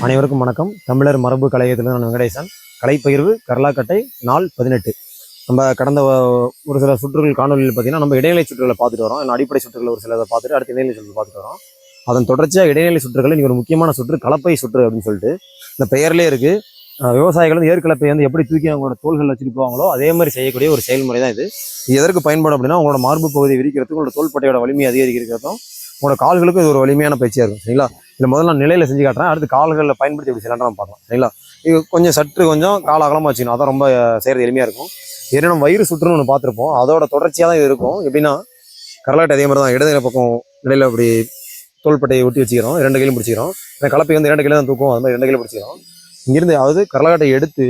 அனைவருக்கும் வணக்கம். தமிழர் மரபு கலையத்தில் நான் வெங்கடேசன். கலைப்பகிர்வு கரலாக்கட்டை நாள் 18. நம்ம கடந்த ஒரு சில சுற்றுகள் காணொலியில் பார்த்தீங்கன்னா நம்ம இடைநிலை சுற்றுகளை பார்த்துட்டு வரோம். அடிப்படை சுற்றுகளை ஒரு சிலதை பார்த்துட்டு அடுத்த இடைநிலை சுற்று பார்த்துட்டு வரோம். அதன் தொடர்ச்சியாக இடைநிலை சுற்றுகளை நீங்கள் ஒரு முக்கியமான சுற்று கலப்பை சுற்று அப்படின்னு சொல்லிட்டு இந்த பெயர்லேயே இருக்குது. விவசாயிகள் வந்து ஏற்கலப்பை வந்து எப்படி தூக்கி அவங்களோட தோள்களில் வச்சுட்டு போவாங்களோ அதே மாதிரி செய்யக்கூடிய ஒரு செயல்முறை தான் இது. எதற்கு பயன்படும் அப்படின்னா உங்களோட மார்பு பகுதியை விரிக்கிறதுக்கு உங்களோட தோள்பட்டையோட வலிமையை அதிகரிக்கிறதும் உங்களோட கால்களுக்கு இது ஒரு வலிமையான பயிற்சியாக இருக்கும். சரிங்களா? இதில் முதல்ல நான் நிலையில் செஞ்சு காட்டுறேன். அடுத்து கால்களில் பயன்படுத்தி எப்படி செய்யலாம் பார்க்கலாம். சரிங்களா? இது கொஞ்சம் கால அகலமாக வச்சுக்கணும். அதான் ரொம்ப செய்கிறது எளிமையாக இருக்கும். ஏன்னா நம்ம வயிறு சுற்றுன்னு ஒன்று பார்த்துருப்போம். அதோட தொடர்ச்சியாக தான் இது இருக்கும். எப்படின்னா கரலாட்டை அதே மாதிரி தான் இடதுல பக்கம் நிலையில் அப்படி தோள்பட்டையை ஒட்டி வச்சுக்கிறோம். 2 கையிலும் பிடிச்சிக்கிறோம். ஏன்னா கலப்பை வந்து 2 கையில தான் தூக்கும். அது மாதிரி 2 கையிலும் பிடிச்சிக்கிறோம். இங்கிருந்து அதாவது கரலாட்டை எடுத்து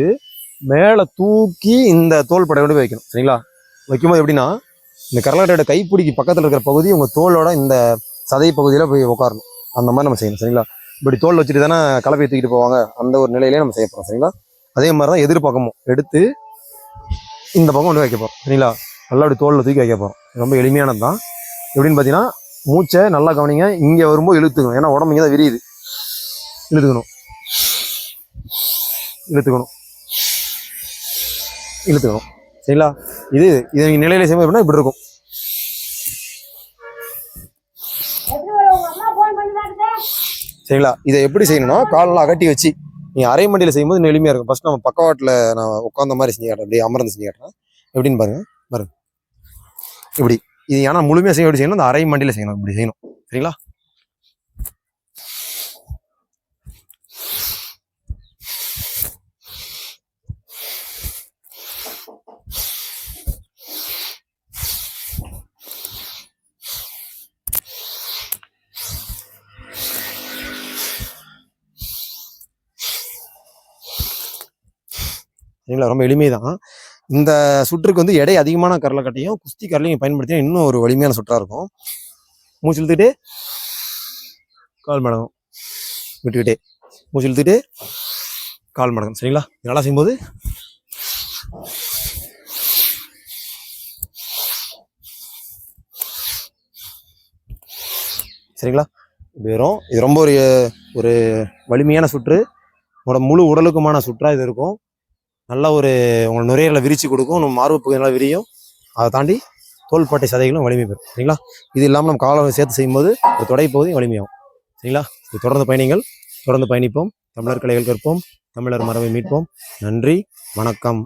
மேலே தூக்கி இந்த தோள்பட்டையோட வைக்கணும். சரிங்களா? வைக்கும்போது எப்படின்னா இந்த கரலாட்டையோட கைப்பிடிக்கு பக்கத்தில் இருக்கிற பகுதி உங்கள் தோளோட இந்த சதை பகுதியில் போய் உட்காரணும். அந்த மாதிரி நம்ம செய்யணும். சரிங்களா? இப்படி தோல் வச்சுட்டு தானே கலப்பையை தூக்கிட்டு போவாங்க. அந்த ஒரு நிலையிலே நம்ம செய்ய போகிறோம். சரிங்களா? அதே மாதிரி தான் எதிர்பக்கமும் எடுத்து இந்த பக்கம் கொண்டு வைக்க போகிறோம். சரிங்களா? நல்லா அப்படி தோலில் தூக்கி வைக்க போகிறோம். ரொம்ப எளிமையானது தான். எப்படின்னு பார்த்தீங்கன்னா மூச்சை நல்லா கவனிங்க. இங்கே வரும்போது இழுத்துக்கணும். ஏன்னா உடம்பு இங்கே தான் விரியுது. இழுத்துக்கணும். சரிங்களா? இதை நீங்கள் நிலையில செய்யும்போது எப்படின்னா இப்படி இருக்கும். சரிங்களா? இதை எப்படி செய்யணும்னா காலெல்லாம் அகட்டி வச்சு நீங்கள் அரை மண்டியில் செய்யும்போது இன்னும் எளிமையாக இருக்கும். ஃபர்ஸ்ட் நம்ம பக்கவாட்டில் நான் உட்காந்த மாதிரி செஞ்சு காட்டுறேன். அப்படியே அமர்ந்து செஞ்சு காட்டுறேன். எப்படின்னு பாருங்க. இப்படி இது ஏன்னா முழுமையாக செய்ய எப்படி செய்யணும், அந்த அரை மண்டியில் செய்யணும். இப்படி செய்யணும். சரிங்களா? சரிங்களா? ரொம்ப எளிமை தான். இந்த சுற்றுக்கு வந்து எடை அதிகமான கரலைக்கட்டையும் குஸ்தி கரலையும் பயன்படுத்தினா இன்னும் ஒரு வலிமையான சுற்றாக இருக்கும். மூச்சு இழுத்துக்கிட்டு கால் மடங்கும், விட்டுக்கிட்டே மூச்சு இழுத்துக்கிட்டு கால் மடங்கும். சரிங்களா? நல்லா செய்யும்போது சரிங்களா? இப்படி வரும். இது ரொம்ப ஒரு வலிமையான சுற்று. உங்களோட முழு உடலுக்குமான சுற்றாக இது இருக்கும். நல்லா உங்களை நுரையீரலை விரிச்சு கொடுக்கும். நம்ம மார்பு பகுதி நல்லா விரியும். அதை தாண்டி தோள்பட்டை சதைகளும் வலிமை பெறும். சரிங்களா? இது இல்லாமல் நம்ம காலை சேர்த்து செய்யும்போது ஒரு தொடை பகுதி வலிமையாகும். சரிங்களா? இது தொடர்ந்து பயணிப்போம். தமிழர் கலைகள் கற்போம். தமிழர் மரபை மீட்போம். நன்றி, வணக்கம்.